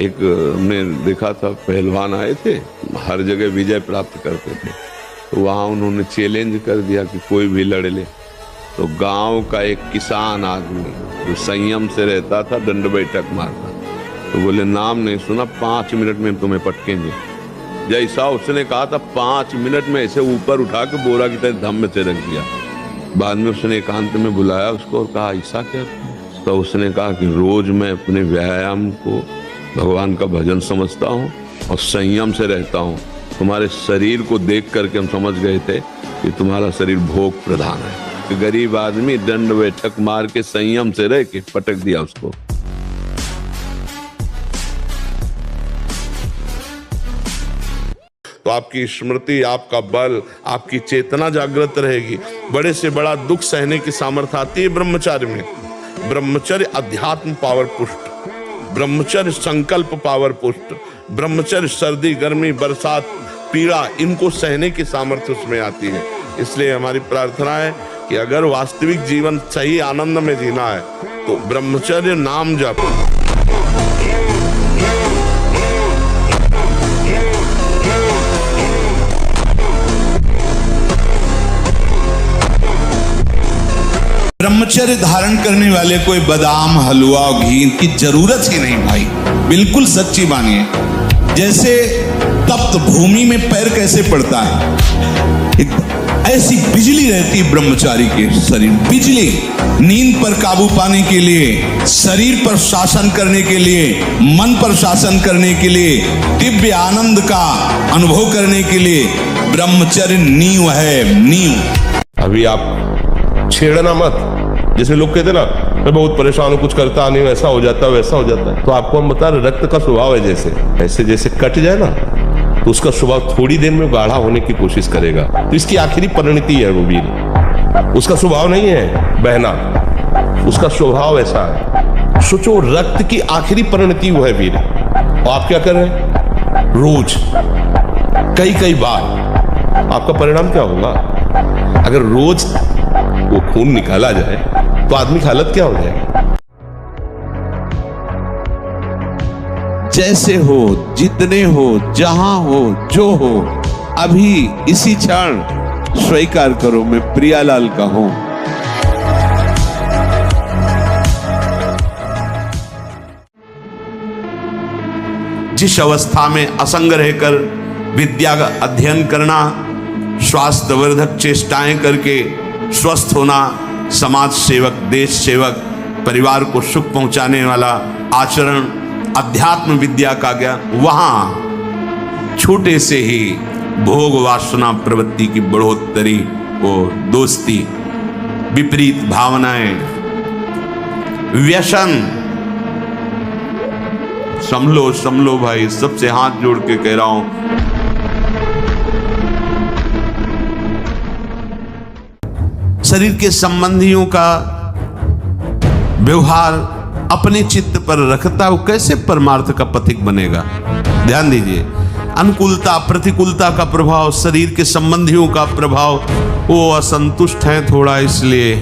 एक हमने देखा था, पहलवान आए थे, हर जगह विजय प्राप्त करते थे, तो वहाँ उन्होंने चैलेंज कर दिया कि कोई भी लड़ ले। तो गांव का एक किसान आदमी जो संयम से रहता था, दंड बैठक मारता, तो बोले नाम नहीं सुना, 5 मिनट में तुम्हें पटकेंगे। जैसा उसने कहा था 5 मिनट में ऐसे ऊपर उठा के बोरा की तरह धम्म से रख दिया। बाद में उसने एकांत में बुलाया उसको और कहा ऐसा क्या? तो उसने कहा कि रोज मैं अपने व्यायाम को भगवान का भजन समझता हूँ और संयम से रहता हूँ। तुम्हारे शरीर को देख करके हम समझ गए थे कि तुम्हारा शरीर भोग प्रधान है। गरीब आदमी दंड बैठक मार के संयम से रह के पटक दिया उसको। तो आपकी स्मृति, आपका बल, आपकी चेतना जागृत रहेगी। बड़े से बड़ा दुख सहने की सामर्थ्य आती है ब्रह्मचर्य में। ब्रह्मचर्य अध्यात्म पावर पुष्ट, ब्रह्मचर्य संकल्प पावर पुष्ट, ब्रह्मचर्य सर्दी गर्मी बरसात पीड़ा इनको सहने की सामर्थ्य उसमें आती है। इसलिए हमारी प्रार्थना है कि अगर वास्तविक जीवन सही आनंद में जीना है तो ब्रह्मचर्य नाम जप। ब्रह्मचर्य धारण करने वाले कोई बादाम हलवा घी की जरूरत ही नहीं भाई, बिल्कुल सच्ची मानिए। जैसे तप्त भूमि में पैर कैसे पड़ता है, ऐसी बिजली रहती ब्रह्मचारी के शरीर। बिजली नींद पर काबू पाने के लिए, शरीर पर शासन करने के लिए, मन पर शासन करने के लिए, दिव्य आनंद का अनुभव करने के लिए ब्रह्मचर्य नींव है, नींव। अभी आप छेड़ना मत। जैसे लोग कहते ना मैं बहुत परेशान हूं, कुछ करता नहीं, ऐसा हो जाता है वैसा हो जाता है। तो आपको हम बता रहे रक्त का स्वभाव है, जैसे जैसे कट जाए ना तो उसका स्वभाव थोड़ी देर में गाढ़ा होने की कोशिश करेगा। तो इसकी आखिरी परिणति है वो वीर। उसका स्वभाव नहीं है बहना, उसका स्वभाव ऐसा है। सोचो रक्त की आखिरी परिणति वो है वीर। और आप क्या कर रहे हैं? रोज कई बार आपका परिणाम क्या होगा? अगर रोज वो खून निकाला जाए तो आदमी की हालत क्या हो जाए? जैसे हो, जितने हो, जहां हो, जो हो, अभी इसी क्षण स्वीकार करो मैं प्रियालाल का हूं। जिस अवस्था में असंग रहकर विद्या का अध्ययन करना, स्वास्थ्य वर्धक चेष्टाएं करके स्वस्थ होना, समाज सेवक, देश सेवक, परिवार को सुख पहुंचाने वाला आचरण, अध्यात्म विद्या का ज्ञान, वहां छोटे से ही भोग वासना प्रवृत्ति की बढ़ोतरी, वो दोस्ती, विपरीत भावनाएं, व्यसन, समलो भाई, सबसे हाथ जोड़ के कह रहा हूं। शरीर के संबंधियों का व्यवहार अपने चित्त पर रखता वो कैसे परमार्थ का पथिक बनेगा? ध्यान दीजिए, अनुकूलता प्रतिकूलता का प्रभाव, शरीर के संबंधियों का प्रभाव, वो असंतुष्ट हैं थोड़ा, इसलिए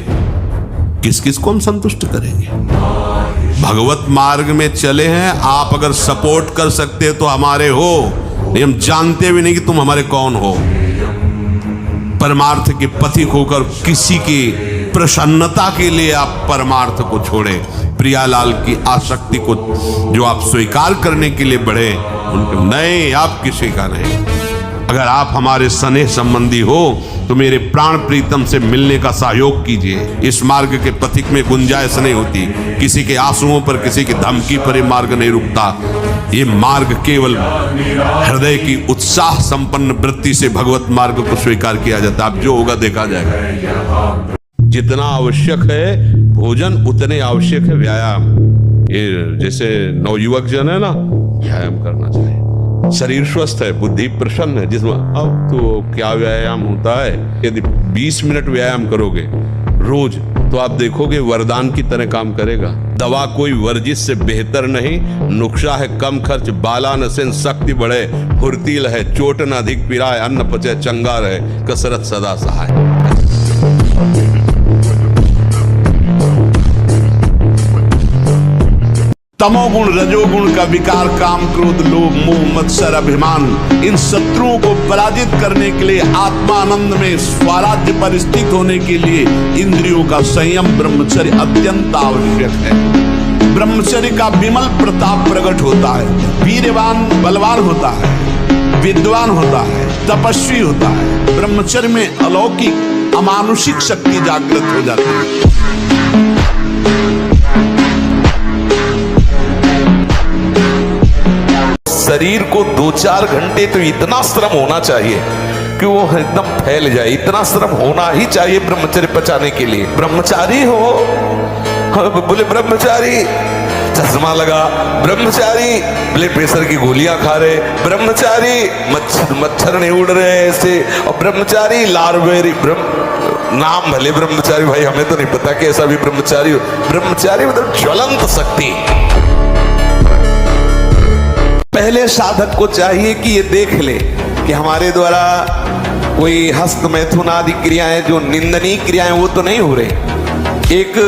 किस किस को हम संतुष्ट करेंगे? भगवत मार्ग में चले हैं, आप अगर सपोर्ट कर सकते तो हमारे हो, नहीं हम जानते भी नहीं कि तुम हमारे कौन हो। परमार्थ के पथिक होकर किसी की प्रसन्नता के लिए आप परमार्थ को छोड़े, प्रियालाल की आसक्ति को जो आप स्वीकार करने के लिए बढ़े, उनके नहीं, आप किसी का नहीं। अगर आप हमारे स्नेह संबंधी हो तो मेरे प्राण प्रीतम से मिलने का सहयोग कीजिए। इस मार्ग के पथिक में गुंजाइश नहीं होती, किसी के आंसुओं पर, किसी की धमकी पर ये मार्ग नहीं रुकता। ये मार्ग केवल हृदय की उत्साह संपन्न वृत्ति से भगवत मार्ग को स्वीकार किया जाता है। अब जो होगा देखा जाएगा। जितना आवश्यक है भोजन, उतने आवश्यक है व्यायाम। ये जैसे नवयुवक जन है ना, व्यायाम करना चाहिए। शरीर स्वस्थ है, बुद्धि प्रसन्न है, जिसमें अब तो क्या व्यायाम होता है। यदि 20 मिनट व्यायाम करोगे रोज तो आप देखोगे वरदान की तरह काम करेगा। दवा कोई वर्जिश से बेहतर नहीं, नुक्शा है कम खर्च, बाला नसेन शक्ति बढ़े, फुर्तील है, चोट न अधिक पीड़ाए, अन्न पचे चंगा रहे, कसरत सदा सहाय। तमोगुण, रजोगुण का विकार, काम, क्रोध, लोभ, मोह, मत्सर, अभिमान, इन शत्रुओं को पराजित करने के लिए, आत्मानंद में स्वराज्य पर स्थित होने के लिए इंद्रियों का संयम, ब्रह्मचर्य अत्यंत आवश्यक है। ब्रह्मचर्य का विमल प्रताप प्रकट होता है, वीरवान बलवान होता है, विद्वान होता है, तपस्वी होता है। ब्रह्मचर्य में अलौकिक अमानुषिक शक्ति जागृत हो जाती है। शरीर को 2-4 घंटे तो इतना श्रम होना चाहिए कि वो एकदम फैल जाए, इतना श्रम होना ही चाहिए ब्रह्मचर्य पचाने के लिए। ब्रह्मचारी हो, बोले ब्रह्मचारी चश्मा लगा, ब्रह्मचारी ब्लड प्रेशर की गोलियां खा रहे, ब्रह्मचारी मच्छर नहीं उड़ रहे ऐसे, और ब्रह्मचारी लारवेरी नाम भले ब्रह्मचारी, भाई हमें तो नहीं पता कि ऐसा भी ब्रह्मचारी हो। ब्रह्मचारी मतलब ज्वलंत शक्ति। पहले साधक को चाहिए कि ये देख ले कि हमारे द्वारा कोई हस्त मैथुन आदि क्रियाएं जो निंदनीय क्रियाएं वो तो नहीं हो रही। एक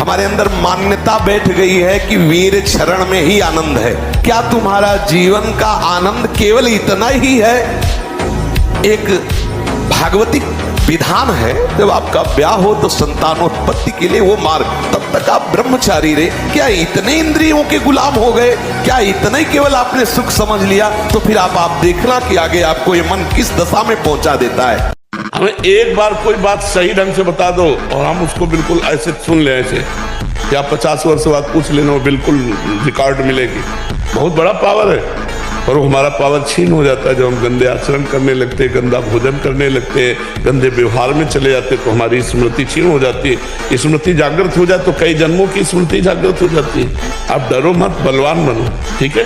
हमारे अंदर मान्यता बैठ गई है कि वीर शरण में ही आनंद है। क्या तुम्हारा जीवन का आनंद केवल इतना ही है? एक भागवतिक विधान है, जब आपका ब्याह हो तो संतानोत्पत्ति के लिए वो मार्ग, तब तक आप ब्रह्मचारी रहे। क्या इतने इंद्रियों के गुलाम हो गए? क्या इतना ही केवल आपने सुख समझ लिया? तो फिर आप देखना कि आगे आपको ये मन किस दशा में पहुंचा देता है। हमें एक बार कोई बात सही ढंग से बता दो और हम उसको बिल्कुल ऐसे सुन ले, ऐसे या 50 वर्ष बाद पूछ लेना, वो बिल्कुल रिकॉर्ड मिलेगी। बहुत बड़ा पावर है, और वो हमारा पावर छीन हो जाता है जब हम गंदे आचरण करने लगते, गंदा भोजन करने लगते, गंदे व्यवहार में चले जाते, तो हमारी स्मृति छीन हो जाती है। स्मृति जागृत हो जाए तो कई जन्मों की स्मृति जागृत हो जाती है। आप डरो मत, बलवान बनो, ठीक है।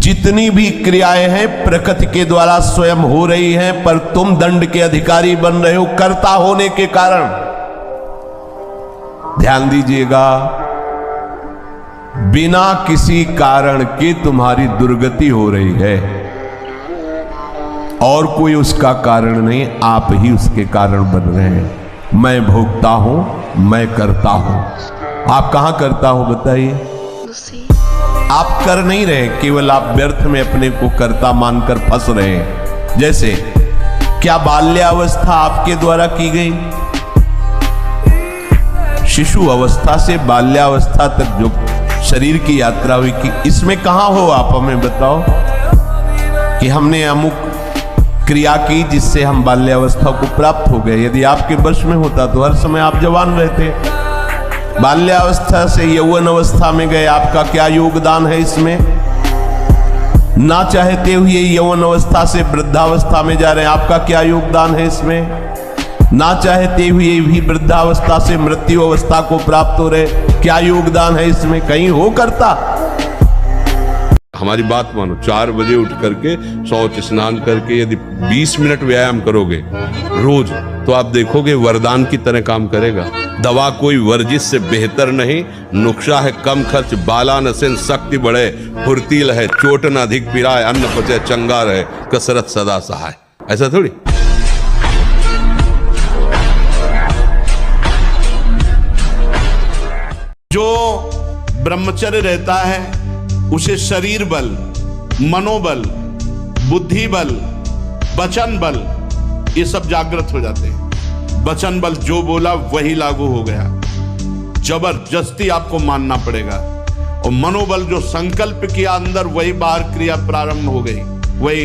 जितनी भी क्रियाएं हैं प्रकृति के द्वारा स्वयं हो रही हैं, पर तुम दंड के अधिकारी बन रहे हो कर्ता होने के कारण। ध्यान दीजिएगा, बिना किसी कारण के तुम्हारी दुर्गति हो रही है और कोई उसका कारण नहीं, आप ही उसके कारण बन रहे हैं। मैं भोगता हूं, मैं करता हूं। आप कहां करता हो बताइए? आप कर नहीं रहे, केवल आप व्यर्थ में अपने को कर्ता मानकर फंस रहे हैं। जैसे क्या बाल्यावस्था आपके द्वारा की गई? शिशु अवस्था से बाल्यावस्था तक जो शरीर की यात्रा हुई कि इसमें कहां हो आप हमें बताओ कि हमने अमुक क्रिया की जिससे हम बाल्यावस्था को प्राप्त हो गए। यदि आपके वश में होता तो हर समय आप जवान रहते। बाल्यावस्था से यौवन अवस्था में गए, आपका क्या योगदान है इसमें? ना चाहते हुए यौवन अवस्था से वृद्धावस्था में जा रहे हैं, आपका क्या योगदान है इसमें? ना चाहते हुए भी वृद्धावस्था से मृत्यु अवस्था को प्राप्त हो रहे, क्या योगदान है इसमें? कहीं हो करता? हमारी बात मानो, 4 बजे उठ करके शौच स्नान करके यदि 20 मिनट व्यायाम करोगे रोज, तो आप देखोगे वरदान की तरह काम करेगा। दवा कोई वर्जिश से बेहतर नहीं, नुक्शा है कम खर्च, बाला नसेन शक्ति बढ़े, फुर्तील है, चोट न अधिक पिराए, अन्न पचे चंगा रहे, कसरत सदा सहाय। ऐसा थोड़ी। जो ब्रह्मचर्य रहता है उसे शरीर बल, मनोबल, बुद्धि बल, वचन बल, ये सब जागृत हो जाते हैं। वचन बल जो बोला वही लागू हो गया, जबरदस्ती आपको मानना पड़ेगा। और मनोबल जो संकल्प किया अंदर वही बाहर क्रिया प्रारंभ हो गई, वही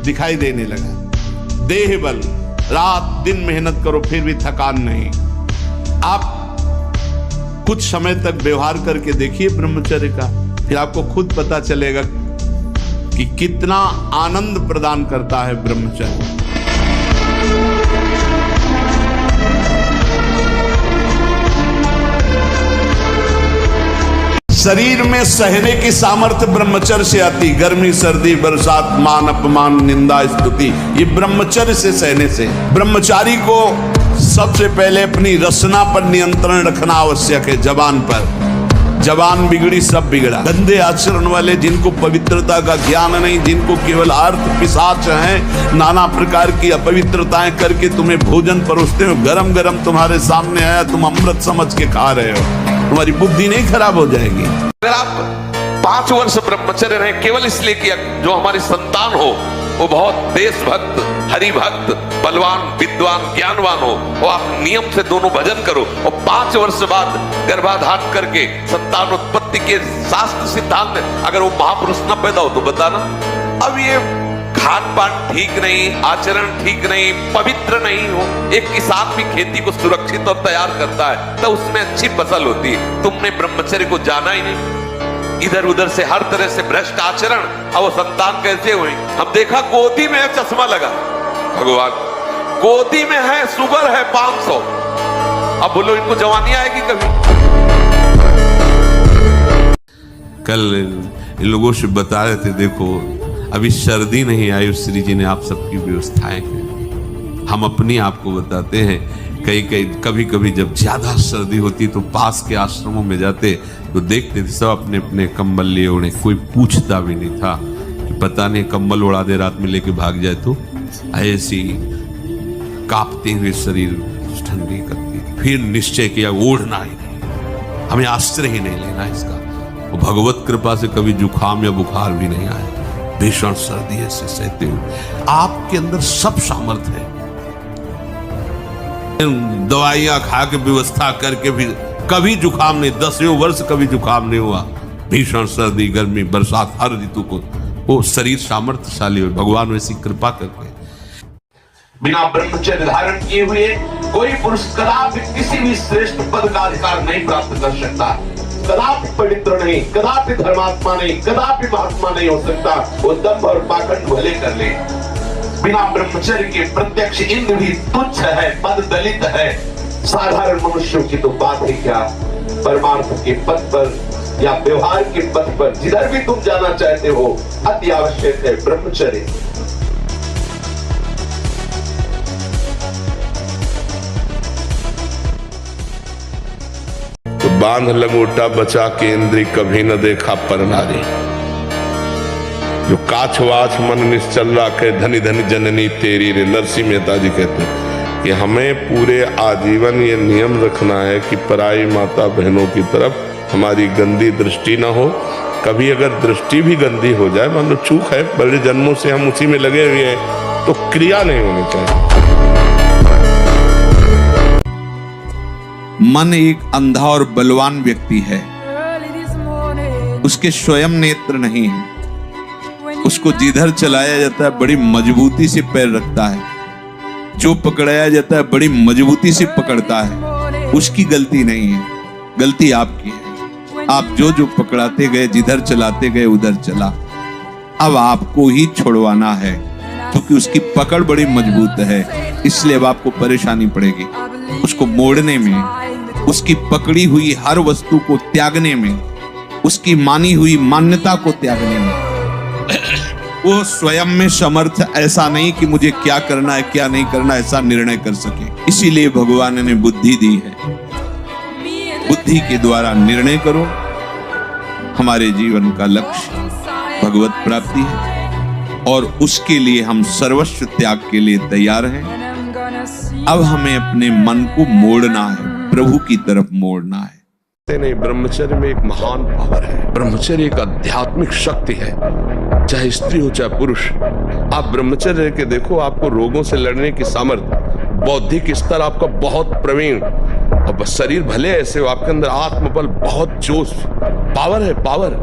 दिखाई देने लगा। देह बल, रात दिन मेहनत करो फिर भी थकान नहीं। आप कुछ समय तक व्यवहार करके देखिए ब्रह्मचर्य का, फिर आपको खुद पता चलेगा कि कितना आनंद प्रदान करता है ब्रह्मचर्य। शरीर में सहने की सामर्थ्य ब्रह्मचर्य से आती। गर्मी, सर्दी, बरसात, मान अपमान, निंदा, स्तुति, ये ब्रह्मचर्य से सहने से। ब्रह्मचारी को सबसे पहले अपनी रसना पर नियंत्रण रखना आवश्यक है, जबान पर। जबान बिगड़ी सब बिगड़ा। गंदे आचरण वाले, जिनको पवित्रता का ज्ञान नहीं, जिनको केवल अर्थ पिशाच हैं, नाना प्रकार की अपवित्रताएं करके तुम्हें भोजन परोसते हो, गरम गरम तुम्हारे सामने आया, तुम अमृत समझ के खा रहे हो, तुम्हारी बुद्धि नहीं खराब हो जाएगी? अगर आप 5 वर्ष ब्रह्मचर्य रहे केवल इसलिए कि जो हमारी संतान हो वो बहुत देशभक्त, हरिभक्त, बलवान, विद्वान, ज्ञानवान हो, और आप नियम से दोनों भजन करो, और 5 वर्ष बाद गर्भाधान करके संतान उत्पत्ति के शास्त्र सिद्धांत में अगर वो महापुरुष न पैदा हो तो बताना। अब ये खान पान ठीक नहीं, आचरण ठीक नहीं, पवित्र नहीं हो, एक किसान भी खेती को सुरक्षित और तैयार करता है तो उसमें अच्छी फसल होती है। तुमने ब्रह्मचर्य को जाना ही नहीं, इधर उधर से हर तरह से भ्रष्ट आचरण, अब वो संतान कैसे हुई? हम देखा गोदी में चश्मा लगा, भगवान गोदी में है, शुगर है 500, अब बोलो इनको जवानी आएगी कभी? कल इन लोगों से बता रहे थे, देखो अभी सर्दी नहीं आई, श्री जी ने आप सबकी व्यवस्थाएं की। हम अपनी आपको बताते हैं, कभी कभी जब ज्यादा सर्दी होती तो पास के आश्रमों में जाते तो देखते थे सब अपने अपने कंबल लिए ओढ़े, कोई पूछता भी नहीं था कि पता नहीं कंबल उड़ा दे रात में लेके भाग जाए तो। ऐसी कांपते हुए शरीर ठंडी करती, फिर निश्चय किया ओढ़ना ही नहीं, हमें आश्रय ही नहीं लेना इसका। और भगवत कृपा से कभी जुकाम या बुखार भी नहीं आया, भीषण सर्दी ऐसे सहते हुए। आपके अंदर सब सामर्थ्य है, दवाइयां खा के व्यवस्था करके भी कभी जुकाम नहीं, 10वें वर्ष कभी जुकाम नहीं हुआ। भीषण सर्दी, गर्मी, बरसात, हर ऋतु को वो शरीर सामर्थ्यशाली हो, भगवान वैसी कृपा करके। बिना ब्रह्मचर्य धारण किए हुए कोई पुरुष कदापि किसी भी श्रेष्ठ पद का अधिकार नहीं प्राप्त कर सकता, कदापि पवित्र नहीं, कदापि धर्मात्मा नहीं, कदापि महात्मा नहीं हो सकता। वो दंभ और पाखंड भले कर ले, बिना ब्रह्मचर्य के प्रत्यक्ष इंद्र भी तुच्छ है, पद दलित है, साधारण मनुष्यों की तो बात ही क्या। परमार्थ के पद पर या व्यवहार के पद पर जिधर भी तुम जाना चाहते हो, अति आवश्यक है ब्रह्मचर्य। तो बांध लंगोटा बचा के इंद्री, कभी न देखा पर नारी। जो काछवाछ मन निश्चल राखे, धनी धनी जननी तेरी रे। नरसिंह मेहता जी कहते हैं कि हमें पूरे आजीवन ये नियम रखना है कि पराई माता बहनों की तरफ हमारी गंदी दृष्टि ना हो। कभी अगर दृष्टि भी गंदी हो जाए, मान लो चूक है, बड़े जन्मों से हम उसी में लगे हुए हैं, तो क्रिया नहीं होनी चाहिए। मन एक अंधा और बलवान व्यक्ति है, उसके स्वयं नेत्र नहीं है, उसको जिधर चलाया जाता है बड़ी मजबूती से पैर रखता है, जो पकड़ाया जाता है बड़ी मजबूती से पकड़ता है। उसकी गलती नहीं है, गलती आपकी है। आप जो जो पकड़ाते गए, जिधर चलाते गए उधर चला। अब आपको ही छोड़वाना है, क्योंकि उसकी पकड़ बड़ी मजबूत है, इसलिए अब आपको परेशानी पड़ेगी उसको मोड़ने में, उसकी पकड़ी हुई हर वस्तु को त्यागने में, उसकी मानी हुई मान्यता को त्यागने में। वो स्वयं में समर्थ ऐसा नहीं कि मुझे क्या करना है क्या नहीं करना ऐसा निर्णय कर सके, इसीलिए भगवान ने बुद्धि दी है। बुद्धि के द्वारा निर्णय करो। हमारे जीवन का लक्ष्य भगवत प्राप्ति है और उसके लिए हम सर्वस्व त्याग के लिए तैयार हैं। अब हमें अपने मन को मोड़ना है, प्रभु की तरफ मोड़ना है। नहीं, ब्रह्मचर्य में एक महान पावर है। ब्रह्मचर्य एक आध्यात्मिक शक्ति है, चाहे स्त्री हो चाहे पुरुष। आप ब्रह्मचर्य के देखो, आपको रोगों से लड़ने की सामर्थ्य, बौद्धिक स्तर आपका बहुत प्रवीण, और शरीर भले ऐसे हो, आपके अंदर आत्मबल, बहुत जोश, पावर है, पावर।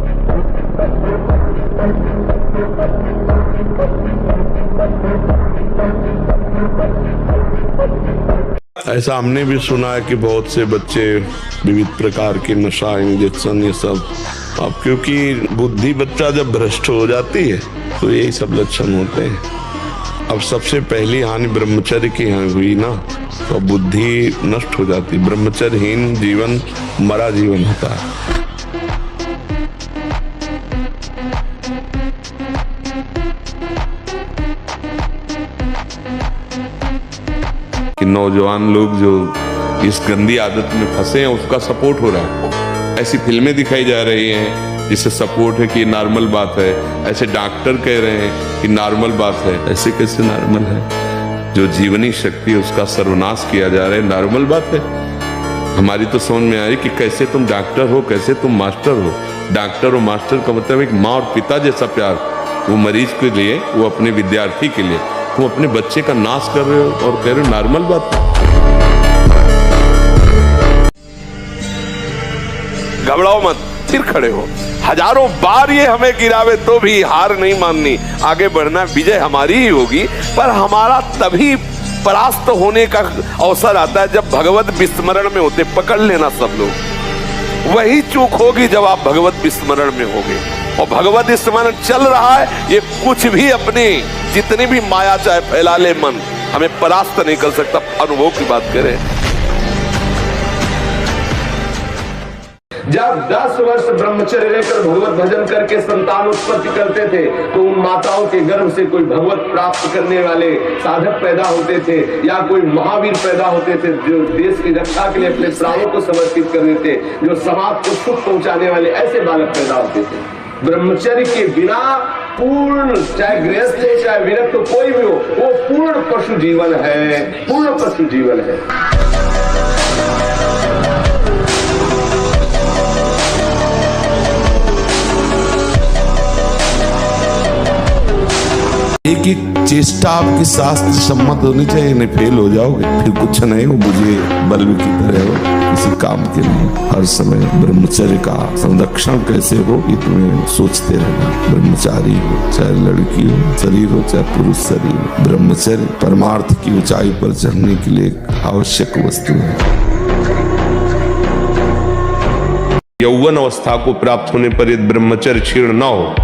ऐसा हमने भी सुना है कि बहुत से बच्चे विविध प्रकार के नशा, इंजेक्शन, ये सब, अब क्योंकि बुद्धि बच्चा जब भ्रष्ट हो जाती है तो यही सब लक्षण होते हैं। अब सबसे पहली हानि ब्रह्मचर्य की हुई ना, तो बुद्धि नष्ट हो जाती। ब्रह्मचर्यहीन जीवन मरा जीवन होता है। कि नौजवान लोग जो इस गंदी आदत में फंसे हैं, उसका सपोर्ट हो रहा है। ऐसी फिल्में दिखाई जा रही हैं जिससे सपोर्ट है कि नॉर्मल बात है, ऐसे डॉक्टर कह रहे हैं कि नॉर्मल बात है। ऐसे कैसे नॉर्मल है? जो जीवनी शक्ति है उसका सर्वनाश किया जा रहा है, नॉर्मल बात है? हमारी तो समझ में आ रही कि कैसे तुम डॉक्टर हो, कैसे तुम मास्टर हो। डॉक्टर और मास्टर का मतलब एक माँ और पिता जैसा प्यार, वो मरीज के लिए, वो अपने विद्यार्थी के लिए। तुम अपने बच्चे का नाश कर रहे हो और कह रहे हो नॉर्मल बात है। घबराओ मत, फिर खड़े हो। हजारों बार ये हमें गिरावे तो भी हार नहीं माननी, आगे बढ़ना, विजय हमारी ही होगी। पर हमारा तभी परास्त होने का अवसर आता है जब भगवत विस्मरण में होते। पकड़ लेना सब लोग, वही चूक होगी जब आप भगवत विस्मरण में होगे। और भगवत स्मरण चल रहा है, ये कुछ भी अपनी जितनी भी माया चाहे फैला ले मन, हमें परास्त नहीं कर सकता। अनुभव की बात करें, जब 10 वर्ष ब्रह्मचर्य रहकर भगवत भजन करके संतान उत्पत्ति करते थे तो उन माताओं के गर्भ से कोई भगवत प्राप्त करने वाले साधक पैदा होते थे या कोई महावीर पैदा होते थे जो देश की रक्षा के लिए अपने प्राणों को समर्पित कर देते, जो समाज को सुख पहुंचाने वाले ऐसे बालक पैदा होते थे। ब्रह्मचर्य के बिना पूर्ण, चाहे गृहस्थ हो चाहे विरक्त हो, कोई भी हो, वो पूर्ण पशु जीवन है, पूर्ण पशु जीवन है। एक एक चेष्टा आपकी शास्त्र सम्मत होनी चाहिए, नहीं फेल हो जाओगे फिर कुछ नहीं हो। मुझे बल्ब की तरह हो, किसी काम के नहीं। हर समय ब्रह्मचर्य का संरक्षण कैसे हो ये तुम्हें सोचते रहना। ब्रह्मचारी हो चाहे लड़की हो, शरीर हो चाहे पुरुष शरीर हो, ब्रह्मचर्य परमार्थ की ऊंचाई पर चढ़ने के लिए एक आवश्यक वस्तु है। यौवन अवस्था को प्राप्त होने पर यदि ब्रह्मचर्य क्षीण न हो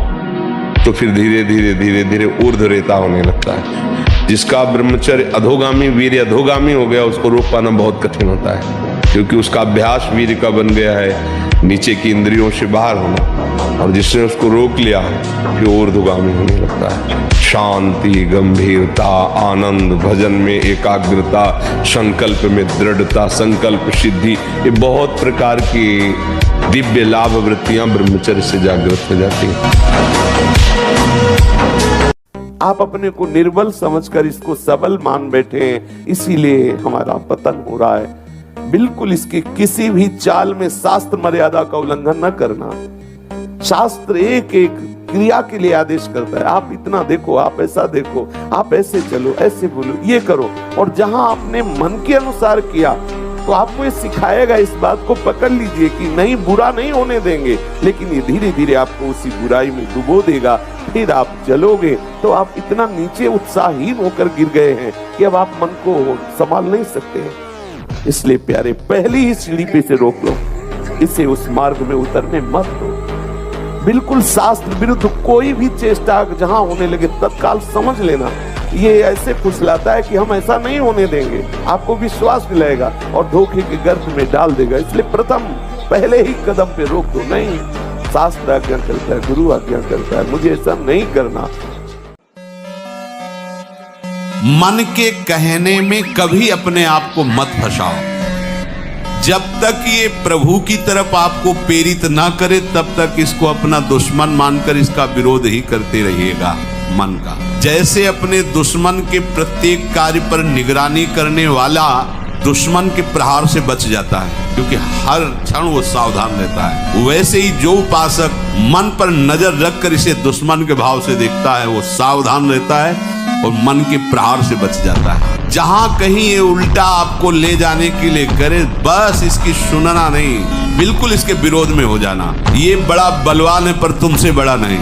तो फिर धीरे धीरे धीरे धीरे ऊर्ध्वरेता होने लगता है। जिसका ब्रह्मचर्य अधोगामी, वीर्य अधोगामी हो गया, उसको रोक पाना बहुत कठिन होता है, क्योंकि उसका अभ्यास वीर्य का बन गया है नीचे की इंद्रियों से बाहर होना। और जिसने उसको रोक लिया कि ऊर्ध्वगामी होने लगता है। शांति, गंभीरता, आनंद, भजन में एकाग्रता, संकल्प में दृढ़ता, संकल्प सिद्धि, ये बहुत प्रकार की दिव्य लाभ वृत्तियां ब्रह्मचर्य से जागृत हो जाती हैं। आप अपने को निर्बल समझकर इसको सबल मान बैठे हैं, इसीलिए हमारा पतन हो रहा है। बिल्कुल इसकी किसी भी चाल में शास्त्र मर्यादा का उल्लंघन न करना। शास्त्र एक एक क्रिया के लिए आदेश करता है। आप इतना देखो, आप ऐसा देखो, आप ऐसे चलो, ऐसे बोलो, ये करो। और जहां आपने मन के अनुसार किया तो आपको ये सिखाएगा, इस बात को पकड़ लीजिए कि नहीं, बुरा नहीं होने देंगे, लेकिन ये धीरे धीरे आपको उसी बुराई में डुबो देगा। फिर आप चलोगे तो आप इतना नीचे उत्साहहीन होकर गिर गए हैं कि अब आप मन को संभाल नहीं सकते हैं। इसलिए प्यारे, पहली ही सीढ़ी पे से रोक लो, इसे उस मार्ग में उतरने मत दो। बिल्कुल शास्त्र विरुद्ध कोई भी चेष्टा जहां होने लगे तत्काल समझ लेना, ये ऐसे फुसलाता है कि हम ऐसा नहीं होने देंगे। आपको विश्वास दिलाएगा और धोखे के गर्त में डाल देगा। इसलिए प्रथम पहले ही कदम पे रोक दो। नहीं, शास्त्र आज्ञा करता है, गुरु आज्ञा करता है, मुझे ऐसा नहीं करना। मन के कहने में कभी अपने आप को मत फंसाओ। जब तक ये प्रभु की तरफ आपको प्रेरित ना करे तब तक इसको अपना दुश्मन मानकर इसका विरोध ही करते रहिएगा। मन का जैसे अपने दुश्मन के प्रत्येक कार्य पर निगरानी करने वाला दुश्मन के प्रहार से बच जाता है, क्योंकि हर क्षण वो सावधान रहता है, वैसे ही जो उपासक मन पर नजर रखकर इसे दुश्मन के भाव से देखता है वो सावधान रहता है और मन के प्रहार से बच जाता है। जहां कहीं ये उल्टा आपको ले जाने के लिए करे, बस इसकी सुनना नहीं, बिल्कुल इसके विरोध में हो जाना। ये बड़ा बलवान है पर तुमसे बड़ा नहीं।